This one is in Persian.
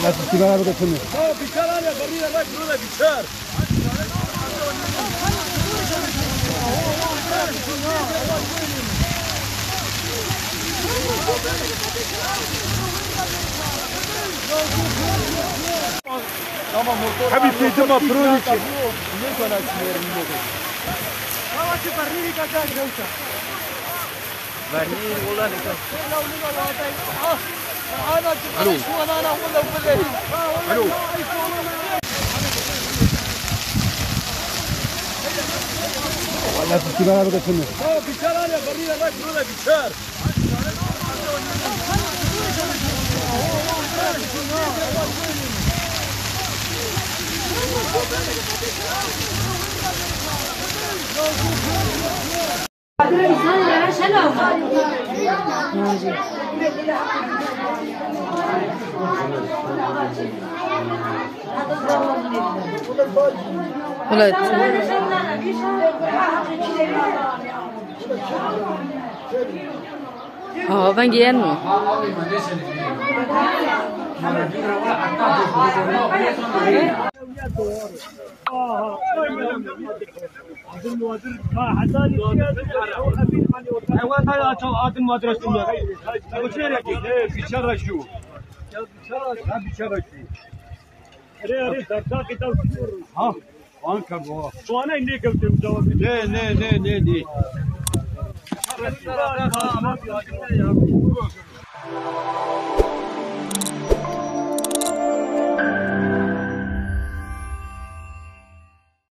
استیبار رو بکنه. بیچاره آنیا برای الله جلوه بیچار. حبيبي دم برونيتي ليش انا اسمير منك ما تبريني كذا جوتا برني والله لك انا تبريش وانا ولا بالله الو والله استیبار رو بکنه. بیچاره آنیا برای الله جلوه بیچار. ولد bagian نه